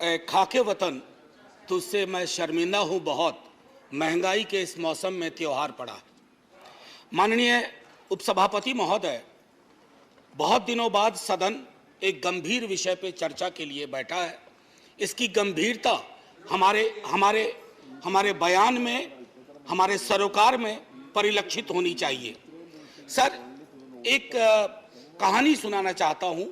खाके वतन तुझसे मैं शर्मिंदा हूँ बहुत, महंगाई के इस मौसम में त्योहार पड़ा। माननीय उपसभापति महोदय, बहुत दिनों बाद सदन एक गंभीर विषय पे चर्चा के लिए बैठा है। इसकी गंभीरता हमारे बयान में, हमारे सरोकार में परिलक्षित होनी चाहिए। सर, एक कहानी सुनाना चाहता हूं।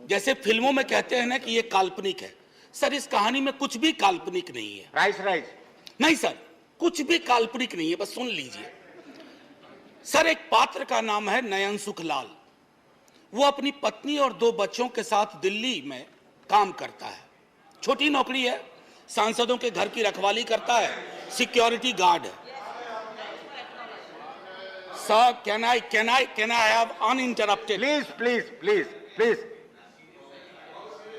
जैसे फिल्मों में कहते हैं ना कि ये काल्पनिक है, सर इस कहानी में कुछ भी काल्पनिक नहीं है। राइट नहीं सर, कुछ भी काल्पनिक नहीं है, बस सुन लीजिए। सर, एक पात्र का नाम है नयन सुख लाल। वो अपनी पत्नी और 2 बच्चों के साथ दिल्ली में काम करता है। छोटी नौकरी है, सांसदों के घर की रखवाली करता है, सिक्योरिटी गार्ड है। Sir, can I have uninterrupted? Please.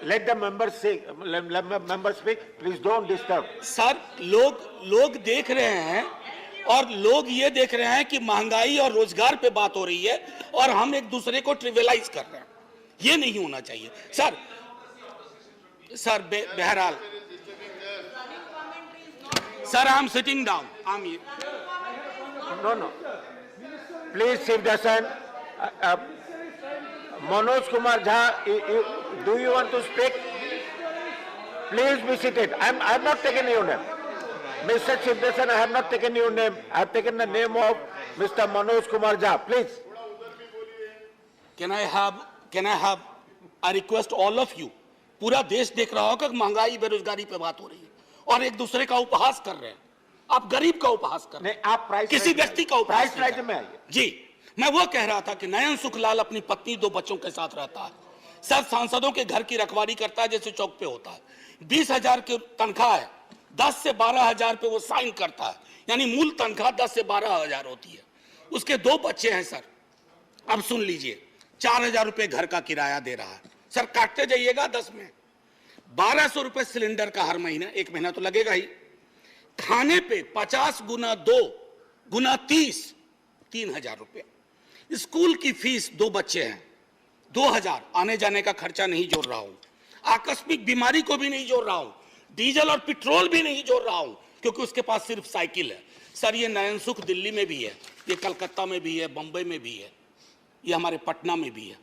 Let the members speak. Please don't disturb. Sir, लोग देख रहे हैं और लोग ये देख रहे हैं कि महंगाई और रोजगार पे बात हो रही है और हम एक दूसरे को ट्रिवियलाइज कर रहे हैं। ये नहीं होना चाहिए सर। बहरहाल sir, I am sitting down. No. Please sit down. Manoj Kumar Jha, do you want to speak? Please be seated. I have not taken your name. Mr. Shivdasan, I have not taken your name. I have taken the name of Mr. Manoj Kumar Jha. Please. Can I have I request all of you? पूरा देश देख रहा होगा कि महंगाई बेरोजगारी पे बात हो रही है और एक दूसरे का उपहास कर रहे हैं। आप गरीब का उपहास कर रहे हैं, आप प्राइस किसी व्यक्ति का उपहास प्राइस में आइए। जी, मैं वो कह रहा था कि नयन सुखलाल अपनी पत्नी 2 बच्चों के साथ रहता है। सर, सांसदों के घर की रखवाली करता है जैसे चौक पे होता है। 20,000 की तनख्वाह है, 10 से 12,000 पे वो साइन करता है, यानी मूल तनख्वाह 10 से 12,000 होती है। उसके 2 बच्चे हैं सर। अब सुन लीजिए, 4,000 रुपए घर का किराया दे रहा है। सर, काटते जाइएगा 10 में 1,200 रुपए सिलेंडर का हर महीना, 1 महीना तो लगेगा ही। खाने पे 50 गुना 2 गुना 30, 3,000 रुपए। स्कूल की फीस, 2 बच्चे हैं, 2,000। आने जाने का खर्चा नहीं जोड़ रहा हूं, आकस्मिक बीमारी को भी नहीं जोड़ रहा हूं, डीजल और पेट्रोल भी नहीं जोड़ रहा हूं, क्योंकि उसके पास सिर्फ साइकिल है। सर, ये नयन सुख दिल्ली में भी है, ये कलकत्ता में भी है, बंबई में भी है, ये हमारे पटना में भी है।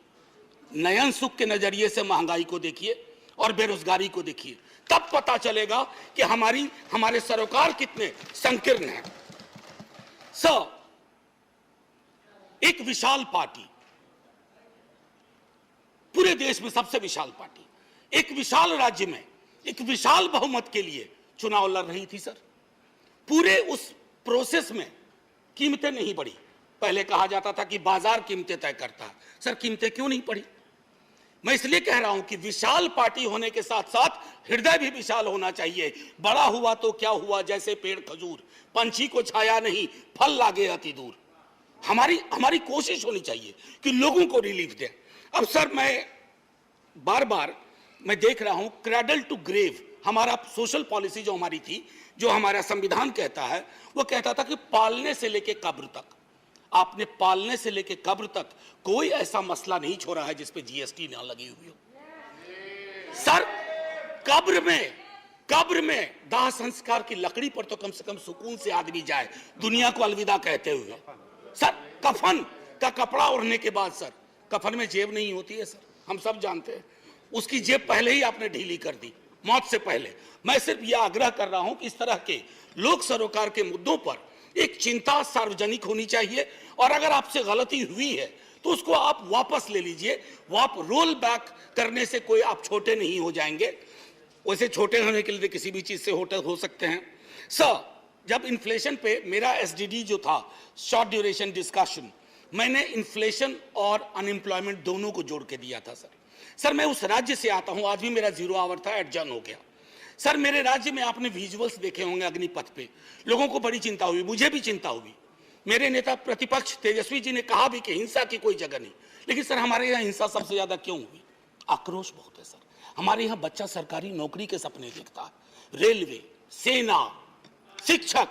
नयन सुख के नजरिए से महंगाई को देखिए और बेरोजगारी को देखिए, तब पता चलेगा कि हमारे सरोकार कितने संकीर्ण हैं। सर, एक विशाल पार्टी, पूरे देश में सबसे विशाल पार्टी, एक विशाल राज्य में एक विशाल बहुमत के लिए चुनाव लड़ रही थी। सर, पूरे उस प्रोसेस में कीमतें नहीं बढ़ी। पहले कहा जाता था कि बाजार कीमतें तय करता है। सर, कीमतें क्यों नहीं बढ़ी? मैं इसलिए कह रहा हूं कि विशाल पार्टी होने के साथ साथ हृदय भी विशाल होना चाहिए। बड़ा हुआ तो क्या हुआ, जैसे पेड़ खजूर, पंछी को छाया नहीं, फल लागे अति दूर। हमारी कोशिश होनी चाहिए कि लोगों को रिलीफ दें। अब सर, मैं बार मैं देख रहा हूं, क्रैडल टू ग्रेव हमारा सोशल पॉलिसी जो हमारी थी, जो हमारा संविधान कहता है, वो कहता था कि पालने से लेके कब्र तक, आपने पालने से लेके कब्र तक कोई ऐसा मसला नहीं छोड़ा है जिसपे जीएसटी ना लगी हुई हो। सर, कब्र में दाह संस्कार की लकड़ी पर तो कम से कम सुकून से आदमी जाए, दुनिया को अलविदा कहते हुए। सर, कफन का कपड़ा ओढ़ने के बाद, सर, कफन में जेब नहीं होती है। सर, हम सब जानते हैं, उसकी जेब पहले ही आपने ढीली कर दी, मौत से पहले। मैं सिर्फ यह आग्रह कर रहा हूं कि इस तरह के लोक सरोकार के मुद्दों पर एक चिंता सार्वजनिक होनी चाहिए, और अगर आपसे गलती हुई है तो उसको आप वापस ले लीजिए। वो आप रोल बैक करने से कोई आप छोटे नहीं हो जाएंगे। वैसे छोटे होने के लिए किसी भी चीज से हो सकते हैं। सर, जब इन्फ्लेशन पे मेरा एसडीडी जो था, शॉर्ट ड्यूरेशन डिस्कशन, मैंने इन्फ्लेशन और अनएम्प्लॉयमेंट दोनों को जोड़ के दिया था। सर, मैं उस राज्य से आता हूं, आज भी मेरा 0 आवर था, एडजर्न हो गया। सर, मेरे राज्य में आपने विजुअल्स देखे होंगे अग्निपथ पे, लोगों को बड़ी चिंता हुई, मुझे भी चिंता हुई। मेरे नेता प्रतिपक्ष तेजस्वी जी ने कहा भी कि हिंसा की कोई जगह नहीं, लेकिन सर हमारे यहाँ हिंसा सबसे ज्यादा क्यों हुई? आक्रोश बहुत है सर। हमारे यहाँ बच्चा सरकारी नौकरी के सपने देखता है, रेलवे, सेना, शिक्षक,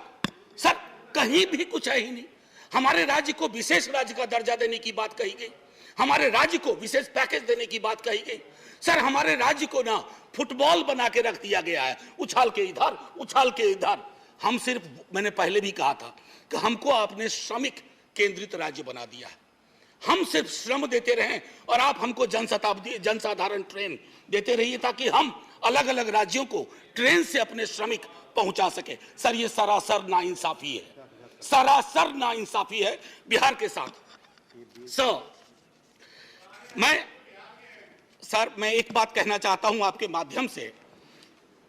सर कहीं भी कुछ है ही नहीं। हमारे राज्य को विशेष राज्य का दर्जा देने की बात कही गई, हमारे राज्य को विशेष पैकेज देने की बात कही गई। सर हमारे राज्य को ना फुटबॉल बना के रख दिया गया है, उछाल के इधर उछाल के इधर। हम सिर्फ, मैंने पहले भी कहा था कि हमको आपने श्रमिक केंद्रित राज्य बना दिया है। हम सिर्फ श्रम देते रहें और आप हमको जनसाधारण ट्रेन देते रहिए ताकि हम अलग अलग राज्यों को ट्रेन से अपने श्रमिक पहुंचा सके। सर, ये सरासर नाइंसाफी है, सरासर नाइंसाफी है बिहार के साथ। सर मैं एक बात कहना चाहता हूं आपके माध्यम से,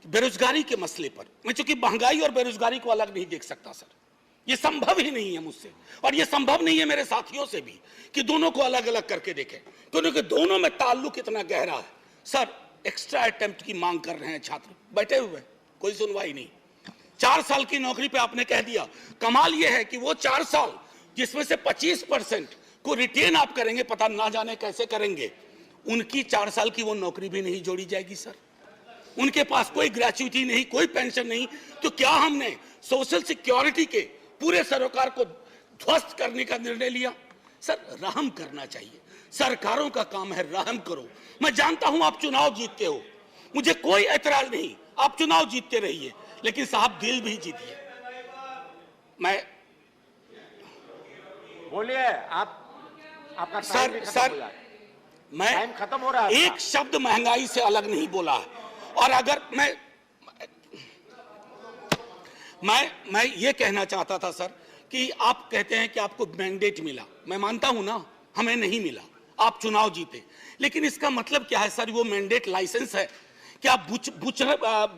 बेरोजगारी के मसले पर। मैं चूंकि महंगाई और बेरोजगारी को अलग नहीं देख सकता सर, ये संभव ही नहीं है मुझसे, और ये संभव नहीं है मेरे साथियों से भी कि दोनों को अलग अलग करके देखें, क्योंकि दोनों में ताल्लुक इतना गहरा है। सर, एक्स्ट्रा अटेम्प्ट की मांग कर रहे हैं छात्र, बैठे हुए, कोई सुनवाई नहीं। 4 साल की नौकरी पे आपने कह दिया। कमाल यह है कि वो 4 साल जिसमें से 25% को रिटेन आप करेंगे, पता ना जाने कैसे करेंगे, उनकी 4 साल की वो नौकरी भी नहीं जोड़ी जाएगी सर। उनके पास कोई ग्रेच्युटी नहीं, कोई पेंशन नहीं। तो क्या हमने सोशल सिक्योरिटी के पूरे सरोकार को ध्वस्त करने का निर्णय लिया? सर, रहम करना चाहिए, सरकारों का काम है, रहम करो। मैं जानता हूं आप चुनाव जीतते हो, मुझे कोई ऐतराज नहीं, आप चुनाव जीतते रहिए, लेकिन साहब दिल भी जीतिए। मैं बोलिए, आपका सर मैं टाइम खत्म हो रहा है। एक शब्द महंगाई से अलग नहीं बोला है। और अगर मैं ये कहना चाहता था सर कि आप कहते हैं कि आपको मैंडेट मिला, मैं मानता हूं ना, हमें नहीं मिला, आप चुनाव जीते, लेकिन इसका मतलब क्या है सर? वो मैंडेट लाइसेंस है कि आप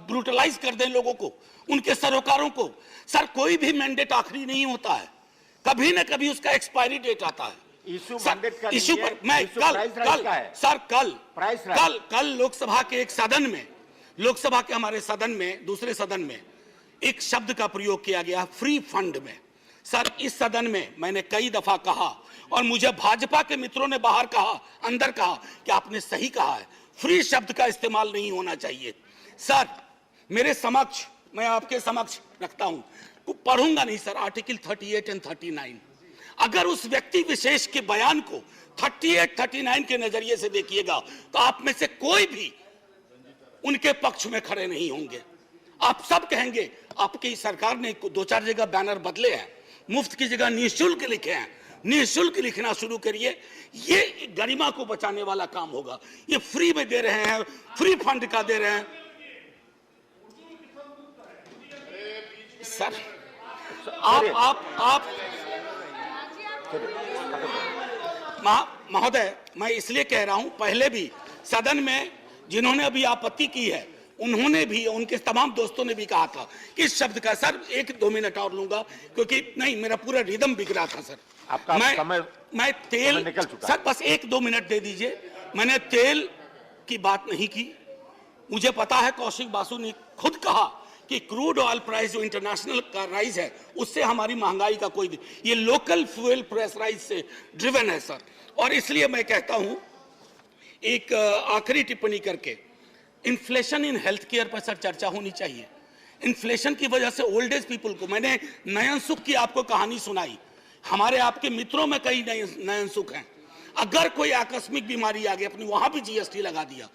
ब्रूटलाइज कर दें लोगों को, उनके सरोकारों को? सर, कोई भी मैंडेट आखिरी नहीं होता है, कभी ना कभी उसका एक्सपायरी डेट आता है। इशू मैंडेट का इशू पर मैं कल लोकसभा के एक सदन में, लोकसभा के हमारे सदन में, दूसरे सदन में एक शब्द का प्रयोग किया गया, फ्री फंड में। सर, इस सदन में मैंने कई दफा कहा और मुझे भाजपा के मित्रों ने बाहर कहा, अंदर कहा कि आपने सही कहा है, फ्री शब्द का इस्तेमाल नहीं होना चाहिए। सर, मेरे समक्ष, मैं आपके समक्ष रखता हूं, पढ़ूंगा नहीं सर, आर्टिकल 38 और 39। अगर उस व्यक्ति विशेष के बयान को 38, 39 के नजरिए से देखिएगा तो आप में से कोई भी उनके पक्ष में खड़े नहीं होंगे। आप सब कहेंगे आपकी सरकार ने 2-4 जगह बैनर बदले हैं, मुफ्त की जगह निःशुल्क लिखे हैं, निःशुल्क लिखना शुरू करिए, ये गरिमा को बचाने वाला काम होगा। ये फ्री में दे रहे हैं, फ्री फंड का दे रहे हैं। सर, आप महोदय, मैं इसलिए कह रहा हूं, पहले भी सदन में जिन्होंने अभी आपत्ति की है, उन्होंने भी, उनके तमाम दोस्तों ने भी कहा था कि इस शब्द का, सर 1-2 मिनट और लूंगा क्योंकि नहीं, मेरा पूरा रिदम बिगड़ा था सर। आपका मैं तेल निकल चुका। सर, बस 1-2 मिनट दे दीजिए। मैंने तेल की बात नहीं की। मुझे पता है कौशिक बासु ने खुद कहा कि क्रूड ऑयल प्राइस जो इंटरनेशनल का राइज है, उससे हमारी महंगाई का कोई, ये लोकल फ्यूल प्राइस राइज से ड्रिवन है सर। और इसलिए मैं कहता हूं, एक आखिरी टिप्पणी करके, इन्फ्लेशन इन हेल्थ केयर पर सर चर्चा होनी चाहिए। इन्फ्लेशन की वजह से ओल्ड एज पीपल को, मैंने नयन सुख की आपको कहानी सुनाई, हमारे आपके मित्रों में कई नयन सुख हैं। अगर कोई आकस्मिक बीमारी आ गई, अपनी वहां भी जीएसटी लगा दिया,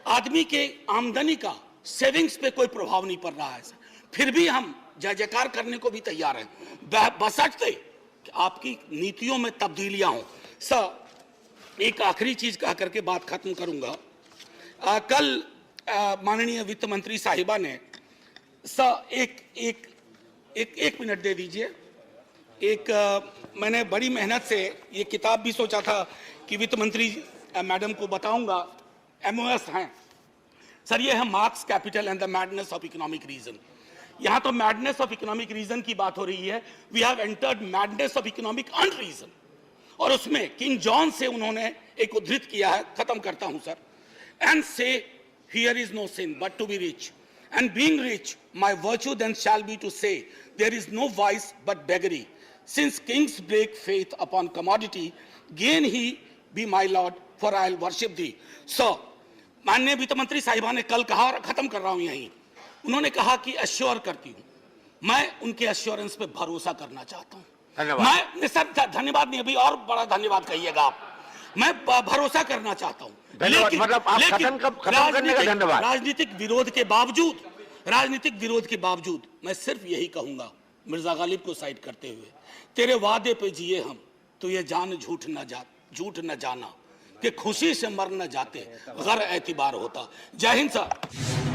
आदमी के आमदनी का सेविंग्स पे कोई प्रभाव नहीं पड़ रहा है सर, फिर भी हम जय जयकार करने को भी तैयार हैं, बशर्ते कि आपकी नीतियों में तब्दीलियां हों। सर, एक आखिरी चीज कह करके बात खत्म करूंगा। कल माननीय वित्त मंत्री साहिबा ने, सर एक मिनट दे दीजिए। मैंने बड़ी मेहनत से ये किताब भी सोचा था कि वित्त मंत्री मैडम को बताऊंगा, MOS हैं सर, ये है Marx capital and the madness of economic reason. यहां तो मैडनेस ऑफ इकोनॉमिक रीजन की बात हो रही है, we have entered madness of economic unreason. और उसमें किंग जॉन से उन्होंने एक उद्धृत किया है, खत्म करता हूं sir, and say here is no sin but to be rich, and being rich my virtue then shall be to say there is no vice but beggary, since kings break faith upon commodity, gain he be my lord for I will worship thee. So माननीय वित्त मंत्री साहिबा ने कल कहा, और खत्म कर रहा हूं यहीं, उन्होंने कहा कि अश्योर करती हूं, मैं उनके अश्योरेंस पे भरोसा करना चाहता हूं। मैं सर धन्यवाद नहीं, अभी और बड़ा धन्यवाद कहिएगा आप। मैं भरोसा करना चाहता हूं। धन्यवाद। मतलब आप खत्म करने का धन्यवाद। राजनीतिक विरोध के बावजूद मैं सिर्फ यही कहूंगा, मिर्जा गालिब को साइड करते हुए, तेरे वादे पे जिए हम, तो ये जान झूठ न जाना कि खुशी से मर न जाते, गैर एतबार होता। जय हिंद सर।